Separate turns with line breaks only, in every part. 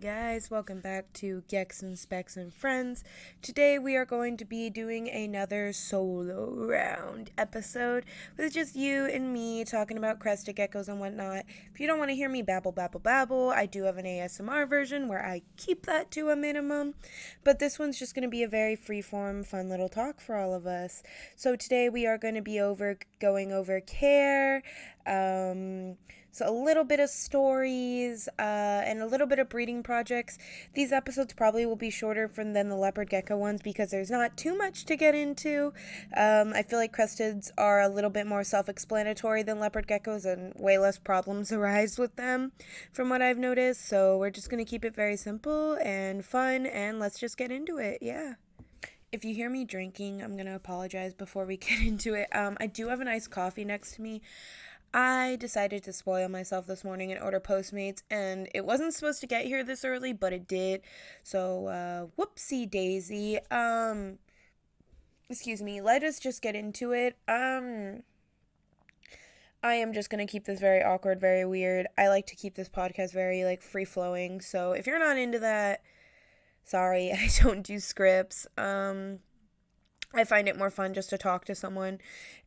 guys, welcome back to GecksandSpecs and Friends. Today we are going to be doing another solo round episode with just you and me talking about Crested Geckos and whatnot. If you don't want to hear me babble, I do have an ASMR version where I keep that to a minimum, but this one's just going to be a very freeform, fun little talk for all of us. So today we are going to be going over care, so a little bit of stories, and a little bit of breeding projects. These episodes probably will be shorter than the leopard gecko ones because there's not too much to get into. I feel like cresteds are a little bit more self-explanatory than leopard geckos and way less problems arise with them from what I've noticed. So we're just going to keep it very simple and fun, and let's just get into it. Yeah. If you hear me drinking, I'm going to apologize before we get into it. I do have an iced coffee next to me. I decided to spoil myself this morning and order Postmates, and it wasn't supposed to get here this early, but it did. So, whoopsie daisy. Excuse me. Let us just get into it. I am just gonna keep this very awkward, very weird. I like to keep this podcast very, free flowing. So if you're not into that, sorry, I don't do scripts. I find it more fun just to talk to someone,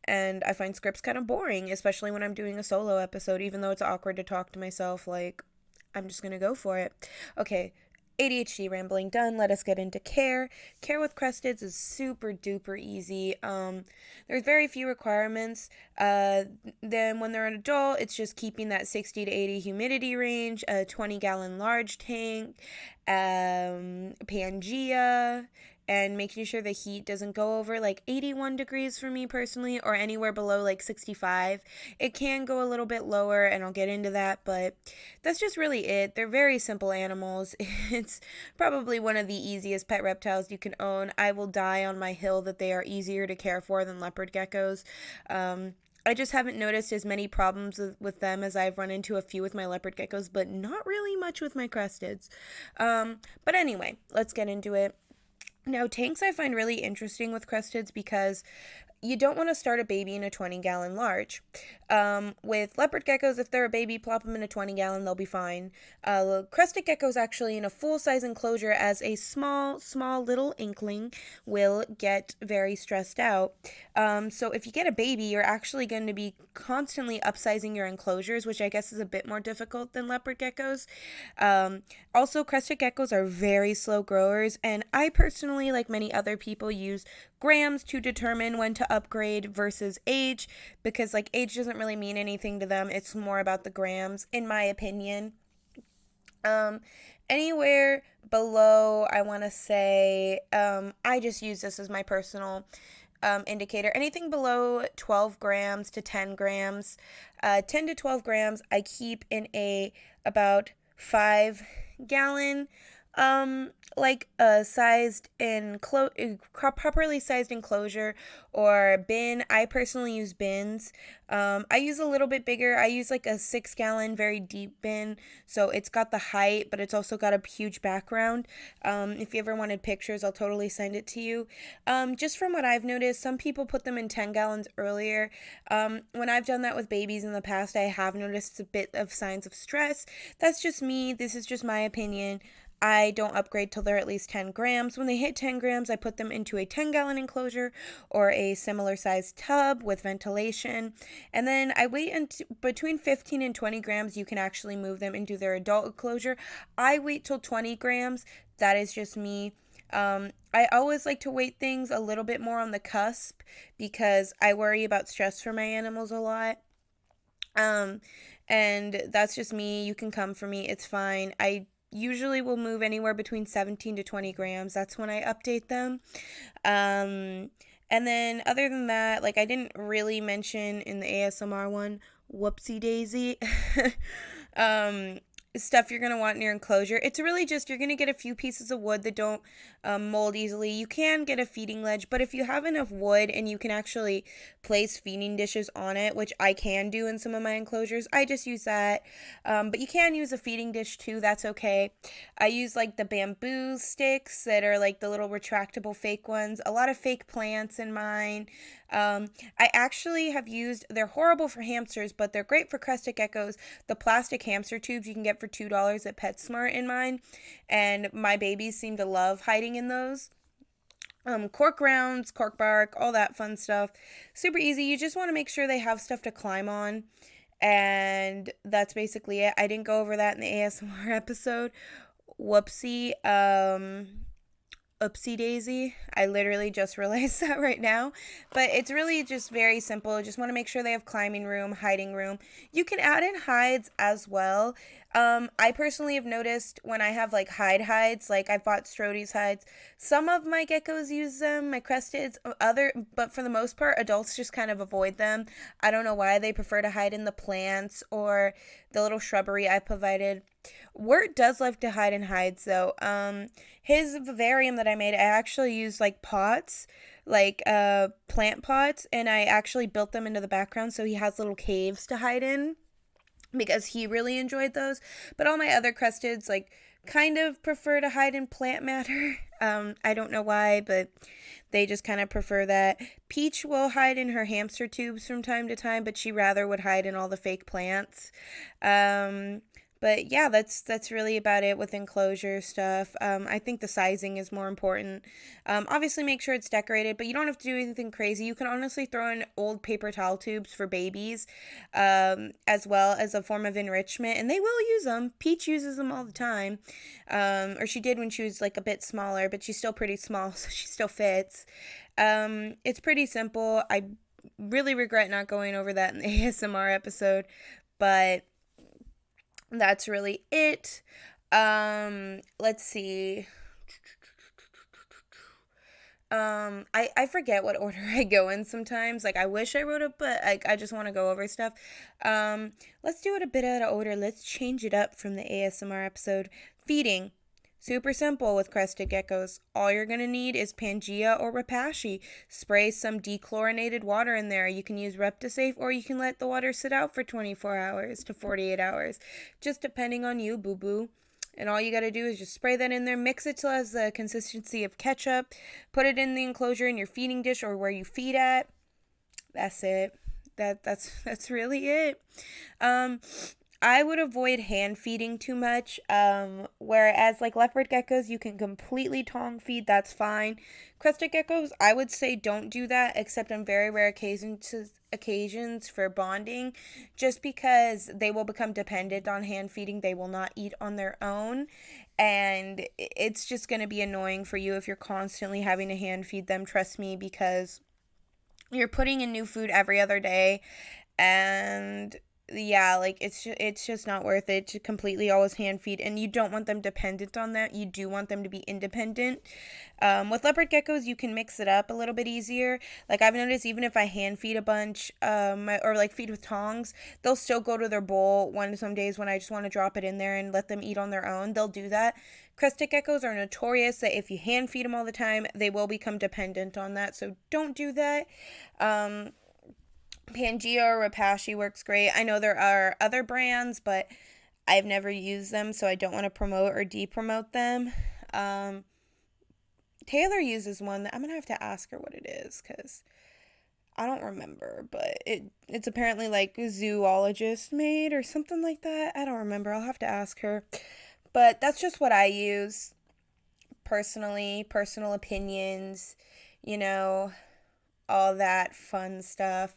and I find scripts kind of boring, especially when I'm doing a solo episode, even though it's awkward to talk to myself. I'm just gonna go for it. Okay, ADHD rambling done. Let us get into care. Care with cresteds is super duper easy. There's very few requirements. Then when they're an adult, it's just keeping that 60 to 80 humidity range, a 20-gallon large tank, Pangea, and making sure the heat doesn't go over 81 degrees for me personally, or anywhere below 65. It can go a little bit lower, and I'll get into that, but that's just really it. They're very simple animals. It's probably one of the easiest pet reptiles you can own. I will die on my hill that they are easier to care for than leopard geckos. I just haven't noticed as many problems with them as I've run into a few with my leopard geckos, but not really much with my cresteds. But anyway, let's get into it. Now, tanks I find really interesting with cresteds because you don't want to start a baby in a 20-gallon large. With leopard geckos, if they're a baby, plop them in a 20-gallon, they'll be fine. Crested geckos actually in a full-size enclosure as a small little inkling will get very stressed out. So if you get a baby, you're actually going to be constantly upsizing your enclosures, which I guess is a bit more difficult than leopard geckos. Also, crested geckos are very slow growers, and I personally, like many other people, use grams to determine when to upgrade versus age, because age doesn't really mean anything to them. It's more about the grams, in my opinion. Anywhere below, I want to say, I just use this as my personal indicator. Anything below 12 grams to 10 grams, 10 to 12 grams, I keep in about 5-gallon properly sized enclosure or bin. I personally use bins. I use a little bit bigger. I use a 6-gallon very deep bin, so it's got the height, but it's also got a huge background. If you ever wanted pictures, I'll totally send it to you. Just from what I've noticed, some people put them in 10 gallons earlier. When I've done that with babies in the past, I have noticed a bit of signs of stress. That's just me. This is just my opinion. I don't upgrade till they're at least 10 grams. When they hit 10 grams, I put them into a 10-gallon enclosure or a similar sized tub with ventilation. And then I wait until between 15 and 20 grams, you can actually move them into their adult enclosure. I wait till 20 grams. That is just me. I always like to weight things a little bit more on the cusp because I worry about stress for my animals a lot. And that's just me. You can come for me. It's fine. I usually will move anywhere between 17 to 20 grams. That's when I update them. And then other than that, I didn't really mention in the ASMR one, whoopsie daisy, stuff you're going to want in your enclosure. It's really just you're going to get a few pieces of wood that don't mold easily. You can get a feeding ledge, but if you have enough wood and you can actually place feeding dishes on it, which I can do in some of my enclosures, I just use that. But you can use a feeding dish too. That's okay. I use the bamboo sticks that are the little retractable fake ones. A lot of fake plants in mine. I actually have used, they're horrible for hamsters, but they're great for crested geckos. The plastic hamster tubes you can get for $2 at PetSmart in mine, and my babies seem to love hiding in those. Cork rounds, cork bark, all that fun stuff. Super easy. You just want to make sure they have stuff to climb on. And that's basically it. I didn't go over that in the ASMR episode. Whoopsie. Oopsie daisy. I literally just realized that right now. But it's really just very simple. Just want to make sure they have climbing room, hiding room. You can add in hides as well. I personally have noticed when I have like hides, like I've bought Strode's hides. Some of my geckos use them, my cresteds, but for the most part, adults just kind of avoid them. I don't know why they prefer to hide in the plants or the little shrubbery I provided. Wirt does love to hide in hides though. His vivarium that I made, I actually used like pots, like plant pots, and I actually built them into the background so he has little caves to hide in because he really enjoyed those. But all my other cresteds like kind of prefer to hide in plant matter. I don't know why, but they just kind of prefer that. Peach will hide in her hamster tubes from time to time, but she rather would hide in all the fake plants. But yeah, that's really about it with enclosure stuff. I think the sizing is more important. Obviously, make sure it's decorated, but you don't have to do anything crazy. You can honestly throw in old paper towel tubes for babies, as well as a form of enrichment, and they will use them. Peach uses them all the time, or she did when she was like a bit smaller, but she's still pretty small, so she still fits. It's pretty simple. I really regret not going over that in the ASMR episode, but that's really it. Let's see. I forget what order I go in sometimes. Like, I wish I wrote it, but I just want to go over stuff. Let's do it a bit out of order. Let's change it up from the ASMR episode. Feeding. Super simple with crested geckos. All you're going to need is Pangea or Repashy. Spray some dechlorinated water in there. You can use Reptisafe or you can let the water sit out for 24 hours to 48 hours. Just depending on you, boo-boo. And all you got to do is just spray that in there, mix it till it has the consistency of ketchup, put it in the enclosure in your feeding dish or where you feed at. That's it. That's really it. I would avoid hand feeding too much. Whereas like leopard geckos, you can completely tongue feed. That's fine. Crested geckos, I would say don't do that except on very rare occasions for bonding, just because they will become dependent on hand feeding. They will not eat on their own, and it's just going to be annoying for you if you're constantly having to hand feed them. Trust me, because you're putting in new food every other day, and yeah, like it's just not worth it to completely always hand feed, and you don't want them dependent on that. You do want them to be independent. With leopard geckos, you can mix it up a little bit easier. Like I've noticed, even if I hand feed a bunch, or like feed with tongs, they'll still go to their bowl. Some days when I just want to drop it in there and let them eat on their own, they'll do that. Crested geckos are notorious that if you hand feed them all the time, they will become dependent on that. So don't do that. Pangea or Repashy works great. I know there are other brands, but I've never used them, so I don't want to promote or de-promote them. Taylor uses one that I'm going to have to ask her what it is, because I don't remember, but it's apparently like zoologist made or something like that. I don't remember. I'll have to ask her. But that's just what I use personally, personal opinions, you know, all that fun stuff.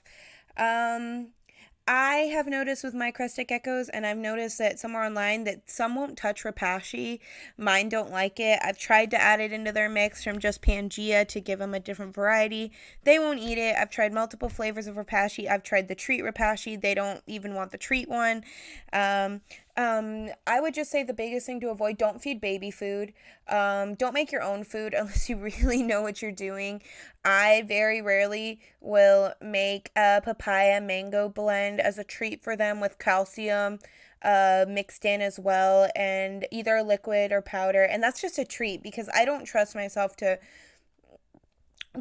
I have noticed with my crested geckos, and I've noticed that somewhere online that some won't touch Repashy. Mine don't like it. I've tried to add it into their mix from just Pangea to give them a different variety. They won't eat it. I've tried multiple flavors of Repashy. I've tried the treat Repashy. They don't even want the treat one. I would just say the biggest thing to avoid, don't feed baby food. Don't make your own food unless you really know what you're doing. I very rarely will make a papaya mango blend as a treat for them with calcium mixed in as well, and either liquid or powder. And that's just a treat because I don't trust myself to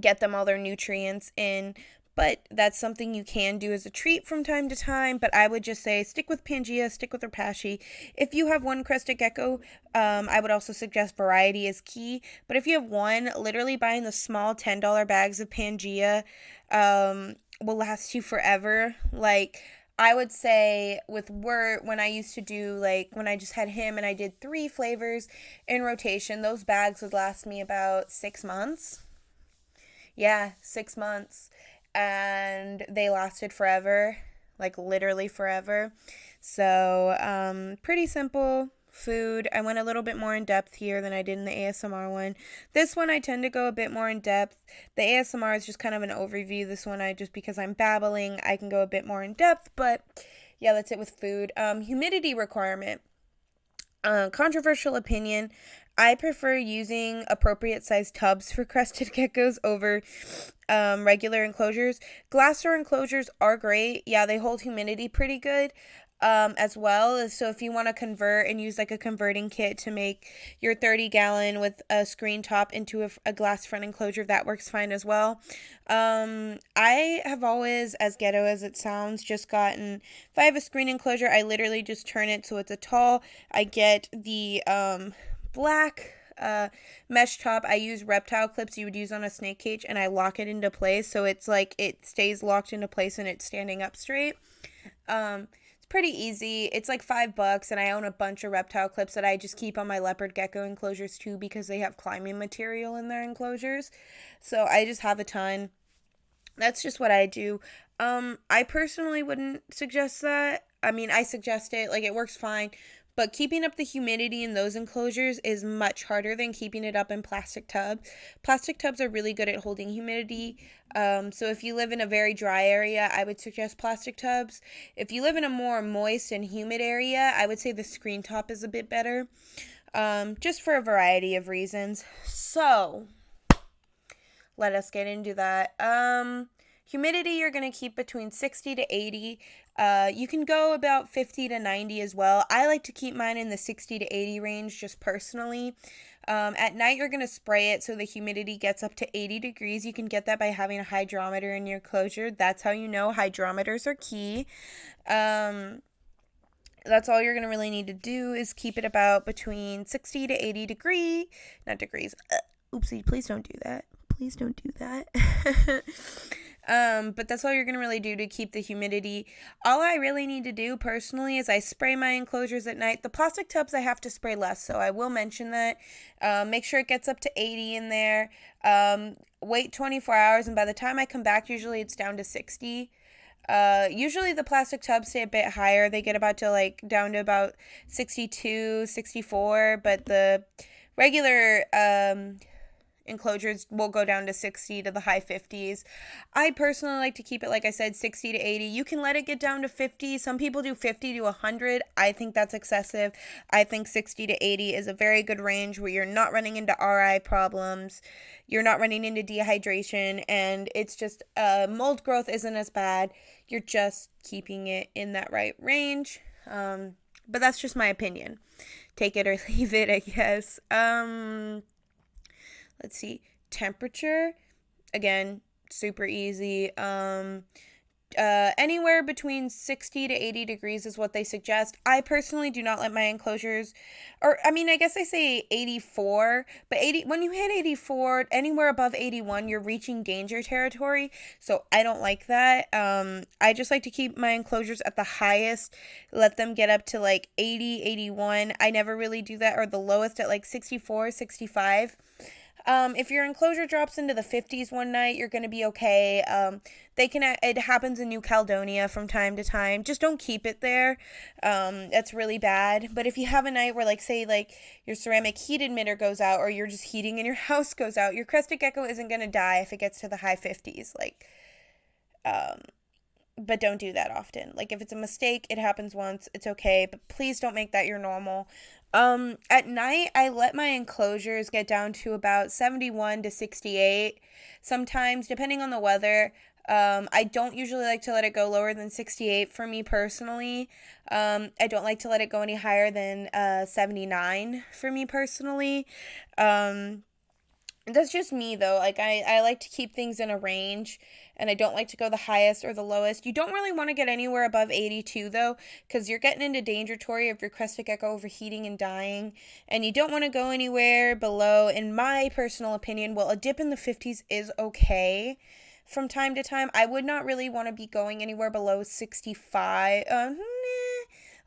get them all their nutrients in. but that's something you can do as a treat from time to time. But I would just say stick with Pangea, stick with Repashy. If you have one Crested Gecko, I would also suggest variety is key. But if you have one, literally buying the small $10 bags of Pangea will last you forever. Like, I would say with Wirt, when I used to do, like, when I just had him and I did 3 flavors in rotation, those bags would last me about 6 months. Yeah, 6 months. And they lasted forever, like literally forever. So, pretty simple food. I went a little bit more in depth here than I did in the ASMR one. This one I tend to go a bit more in depth. The ASMR is just kind of an overview. This one just because I'm babbling, I can go a bit more in depth, but yeah, that's it with food. Humidity requirement. Controversial opinion. I prefer using appropriate sized tubs for crested geckos over regular enclosures. Glass door enclosures are great. Yeah, they hold humidity pretty good as well. So if you want to convert and use like a converting kit to make your 30-gallon with a screen top into a glass front enclosure, that works fine as well. I have always, as ghetto as it sounds, just gotten, if I have a screen enclosure, I literally just turn it so it's a tall. I get the black mesh top. I use reptile clips you would use on a snake cage, and I lock it into place so it's like it stays locked into place and it's standing up straight. It's pretty easy. It's like $5, and I own a bunch of reptile clips that I just keep on my leopard gecko enclosures too because they have climbing material in their enclosures. So I just have a ton. That's just what I do. I personally wouldn't suggest that. I mean, I suggest it, like, it works fine, but keeping up the humidity in those enclosures is much harder than keeping it up in plastic tubs. Plastic tubs are really good at holding humidity. So if you live in a very dry area, I would suggest plastic tubs. If you live in a more moist and humid area, I would say the screen top is a bit better, just for a variety of reasons. So let us get into that. Humidity, you're going to keep between 60 to 80. You can go about 50 to 90 as well. I like to keep mine in the 60 to 80 range just personally. At night, you're going to spray it so the humidity gets up to 80 degrees. You can get that by having a hydrometer in your enclosure. That's how you know hydrometers are key. That's all you're going to really need to do is keep it about between 60 to 80 not degrees. Oopsie, please don't do that. Please don't do that. But that's all you're going to really do to keep the humidity. All I really need to do personally is I spray my enclosures at night. The plastic tubs I have to spray less, so I will mention that. Make sure it gets up to 80 in there. Wait 24 hours, and by the time I come back, usually it's down to 60. Usually the plastic tubs stay a bit higher. They get down to about 62, 64, but the regular enclosures will go down to 60 to the high 50s. I personally like to keep it, like I said, 60 to 80. You can let it get down to 50. Some people do 50 to 100. I think that's excessive. I think 60 to 80 is a very good range where you're not running into RI problems, you're not running into dehydration, and it's just mold growth isn't as bad. You're just keeping it in that right range. But that's just my opinion. Take it or leave it, I guess. Let's see. Temperature, again, super easy. Anywhere between 60 to 80 degrees is what they suggest. I personally do not let my enclosures, or I mean, I guess I say 84, but when you hit 84, anywhere above 81, you're reaching danger territory. So I don't like that. I just like to keep my enclosures at the highest, let them get up to like 80, 81. I never really do that, or the lowest at like 64, 65. If your enclosure drops into the 50s one night, you're going to be okay. It happens in New Caledonia from time to time. Just don't keep it there. That's really bad. But if you have a night where, say, your ceramic heat emitter goes out, or you're just heating in your house goes out, your crested gecko isn't going to die if it gets to the high 50s. But don't do that often. If it's a mistake, it happens once, it's okay, but please don't make that your normal. At night, I let my enclosures get down to about 71 to 68. Sometimes, depending on the weather, I don't usually like to let it go lower than 68 for me personally. I don't like to let it go any higher than 79 for me personally. That's just me, though. I like to keep things in a range, and I don't like to go the highest or the lowest. You don't really want to get anywhere above 82 though, because you're getting into danger territory of your crested gecko overheating and dying, and you don't want to go anywhere below, in my personal opinion. Well, a dip in the 50s is okay from time to time. I would not really want to be going anywhere below 65,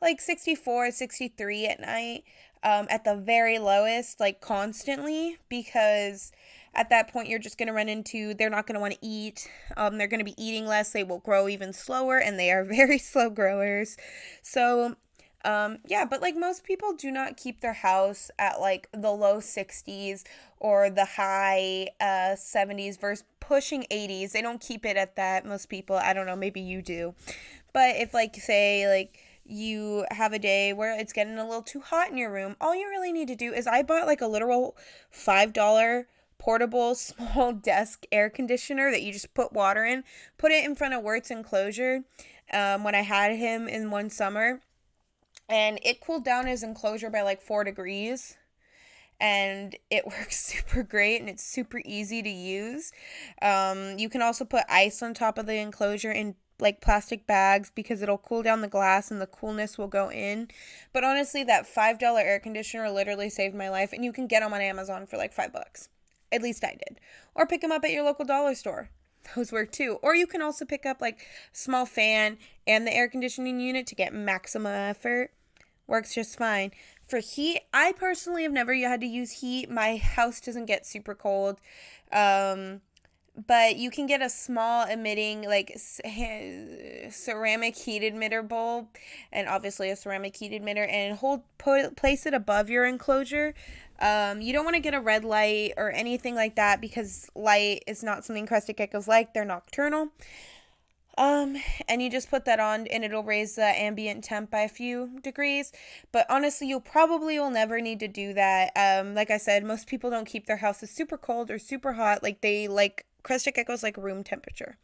like 64, 63 at night, at the very lowest, like constantly, because at that point you're just going to run into, they're not going to want to eat, they're going to be eating less, they will grow even slower, and they are very slow growers. So yeah, but like most people do not keep their house at like the low 60s or the high 70s versus pushing 80s. They don't keep it at that. Most people, I don't know, maybe you do. But if like say like you have a day where it's getting a little too hot in your room, all you really need to do is, I bought like a literal $5 portable small desk air conditioner that you just put water in, put it in front of Wirt's enclosure when I had him in one summer. And it cooled down his enclosure by like 4 degrees. And it works super great, and it's super easy to use. You can also put ice on top of the enclosure in like plastic bags, because it'll cool down the glass and the coolness will go in. But honestly, that $5 air conditioner literally saved my life, and you can get them on Amazon for like $5. At least I did. Or pick them up at your local dollar store. Those work too. Or you can also pick up like small fan and the air conditioning unit to get maximum effort. Works just fine. For heat, I personally have never had to use heat. My house doesn't get super cold. But you can get a small emitting like ceramic heat emitter bulb, and obviously a ceramic heat emitter, and place it above your enclosure. You don't want to get a red light or anything like that, because light is not something crested geckos like. They're nocturnal. And you just put that on, and it'll raise the ambient temp by a few degrees. But honestly, you probably will never need to do that. Like I said, most people don't keep their houses super cold or super hot. Like they like crested geckos like room temperature.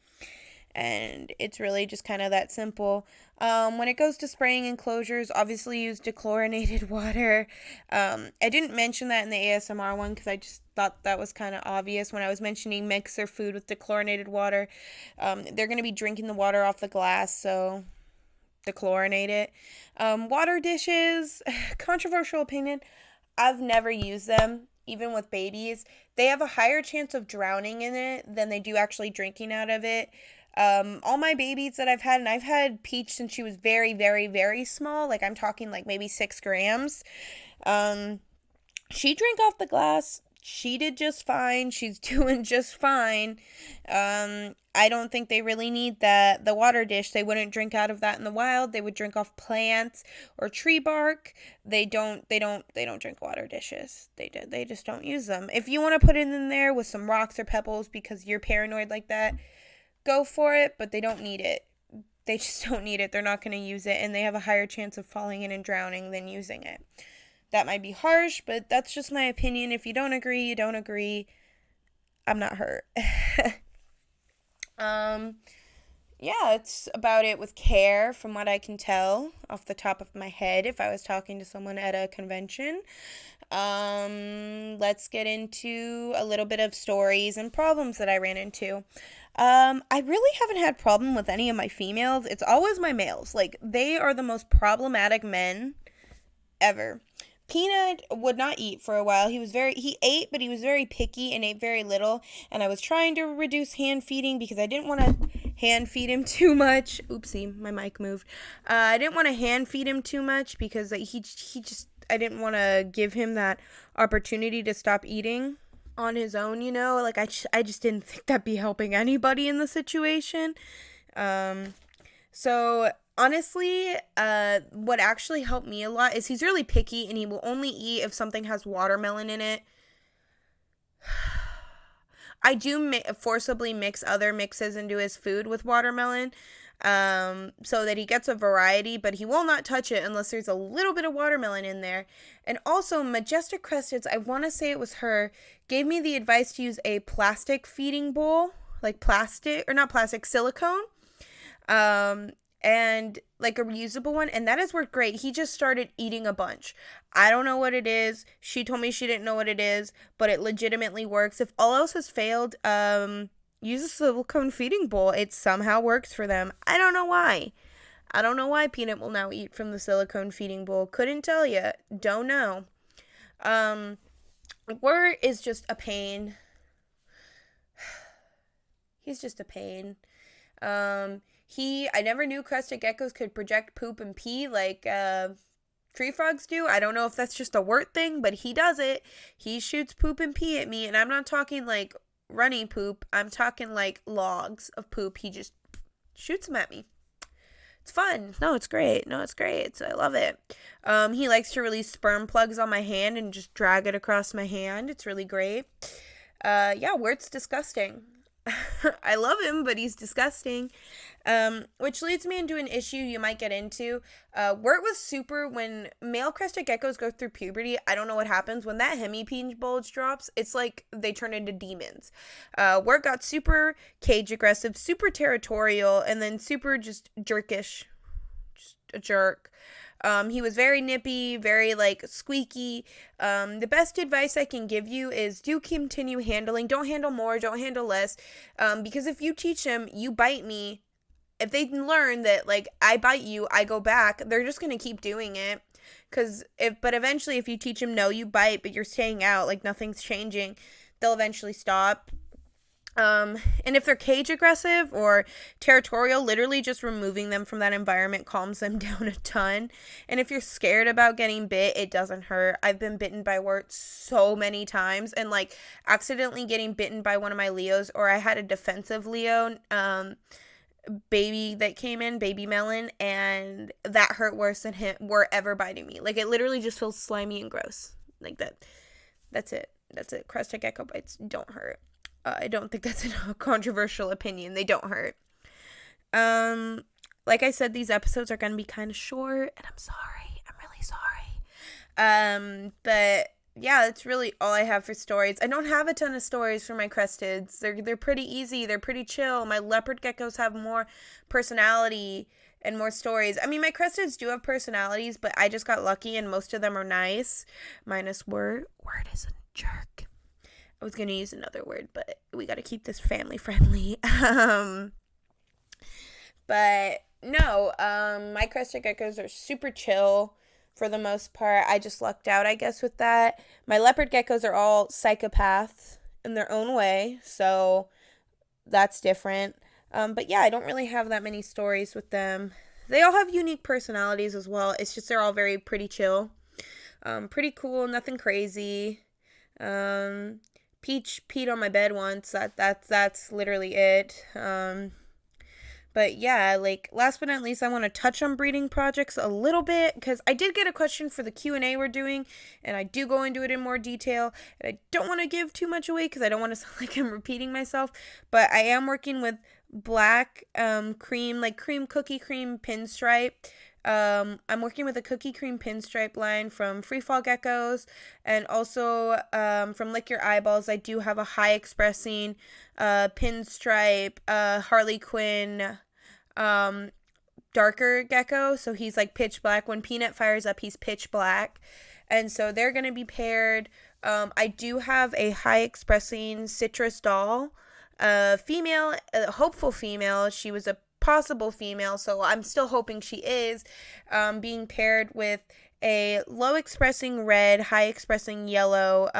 And it's really just kind of that simple. When it goes to spraying enclosures, obviously use dechlorinated water. I didn't mention that in the ASMR one because I just thought that was kind of obvious. When I was mentioning mix their food with dechlorinated water, they're going to be drinking the water off the glass, so dechlorinate it. Water dishes, controversial opinion, I've never used them. Even with babies, they have a higher chance of drowning in it than they do actually drinking out of it. All my babies that I've had, and I've had Peach since she was very, very, very small, like I'm talking like maybe 6 grams, she drank off the glass. She did just fine. She's doing just fine. I don't think they really need the water dish. They wouldn't drink out of that in the wild. They would drink off plants or tree bark. They don't drink water dishes. They just don't use them. If you want to put it in there with some rocks or pebbles because you're paranoid like that, go for it, but they don't need it. They just don't need it. They're not going to use it, and they have a higher chance of falling in and drowning than using it. That might be harsh, but that's just my opinion. If you don't agree, you don't agree. I'm not hurt. Yeah, it's about it with care from what I can tell off the top of my head if I was talking to someone at a convention. Let's get into a little bit of stories and problems that I ran into. I really haven't had problem with any of my females. It's always my males. Like, they are the most problematic men ever. Peanut would not eat for a while. He ate, but he was very picky and ate very little. And I was trying to reduce hand feeding because I didn't want to hand feed him too much. Oopsie, my mic moved. I didn't want to hand feed him too much because I didn't want to give him that opportunity to stop eating on his own, you know? Like, I just didn't think that'd be helping anybody in the situation. So honestly, what actually helped me a lot is he's really picky and he will only eat if something has watermelon in it. I do forcibly mix other mixes into his food with watermelon, so that he gets a variety, but he will not touch it unless there's a little bit of watermelon in there. And also, Majestic Cresteds, I want to say it was her, gave me the advice to use a plastic feeding bowl, like silicone. And like a reusable one, and that has worked great. He just started eating a bunch. I don't know what it is. She told me she didn't know what it is, but it legitimately works. If all else has failed, use a silicone feeding bowl. It somehow works for them. I don't know why. I don't know why Peanut will now eat from the silicone feeding bowl. Couldn't tell you. Don't know. Um, Wirt is just a pain. He's just a pain. I never knew crested geckos could project poop and pee like tree frogs do. I don't know if that's just a Wirt thing, but he does it. He shoots poop and pee at me, and I'm not talking like runny poop. I'm talking like logs of poop. He just shoots them at me. It's fun. No, it's great. I love it. He likes to release sperm plugs on my hand and just drag it across my hand. It's really great. Yeah, Wirt's disgusting. I love him, but he's disgusting. Which leads me into an issue you might get into. Wirt was super when male crested geckos go through puberty. I don't know what happens when that hemipene bulge drops. It's like they turn into demons. Wirt got super cage aggressive, super territorial, and then super just jerkish, just a jerk. He was very nippy, very like squeaky. The best advice I can give you is do continue handling. Don't handle more, don't handle less. Because if you teach them, you bite me. If they learn that like I bite you, I go back, they're just going to keep doing it. But eventually if you teach them, no, you bite, but you're staying out, like nothing's changing, they'll eventually stop. And if they're cage aggressive or territorial, literally just removing them from that environment calms them down a ton. And if you're scared about getting bit, it doesn't hurt. I've been bitten by Wirt so many times, and like accidentally getting bitten by one of my Leos, or I had a defensive Leo, baby that came in, baby melon, and that hurt worse than him were ever biting me. Like it literally just feels slimy and gross. Like that. That's it. Crested gecko bites don't hurt. I don't think that's a controversial opinion. They don't hurt. Like I said, these episodes are going to be kind of short, and I'm sorry. I'm really sorry. But yeah, that's really all I have for stories. I don't have a ton of stories for my cresteds. They're pretty easy. They're pretty chill. My leopard geckos have more personality and more stories. I mean, my cresteds do have personalities, but I just got lucky, and most of them are nice. Minus Wirt. Wirt is a jerk. I was going to use another word, but we got to keep this family friendly. But no, my crested geckos are super chill for the most part. I just lucked out, I guess, with that. My leopard geckos are all psychopaths in their own way, so that's different. But yeah, I don't really have that many stories with them. They all have unique personalities as well. It's just they're all very pretty chill. Pretty cool, nothing crazy. Peach peed on my bed once. That's literally it. But yeah, like last but not least, I want to touch on breeding projects a little bit because I did get a question for the Q&A we're doing, and I do go into it in more detail. And I don't want to give too much away because I don't want to sound like I'm repeating myself. But I am working with black cream, like cookie cream pinstripe. I'm working with a cookie cream pinstripe line from Free Fall Geckos, and also from Lick Your Eyeballs. I do have a high expressing pinstripe Harley Quinn darker gecko, so he's like pitch black. When Peanut fires up, he's pitch black, and so they're going to be paired. I do have a high expressing citrus doll, female, a hopeful female. She was a possible female, so I'm still hoping she is, being paired with a low expressing red, high expressing yellow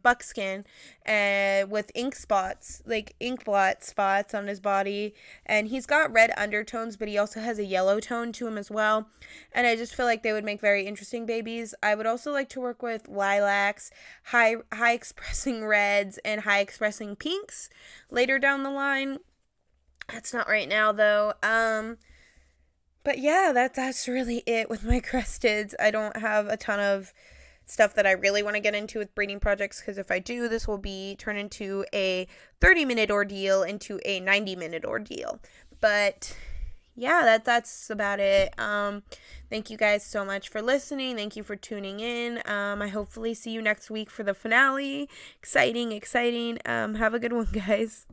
buckskin, with ink spots, like ink blot spots on his body, and he's got red undertones, but he also has a yellow tone to him as well, and I just feel like they would make very interesting babies. I would also like to work with lilacs, high expressing reds, and high expressing pinks later down the line. That's not right now, though. But yeah, that's really it with my cresteds. I don't have a ton of stuff that I really want to get into with breeding projects, because if I do, this will be turned into a 30-minute ordeal into a 90-minute ordeal. But yeah, that's about it. Thank you guys so much for listening. Thank you for tuning in. I hopefully see you next week for the finale. Exciting. Have a good one, guys.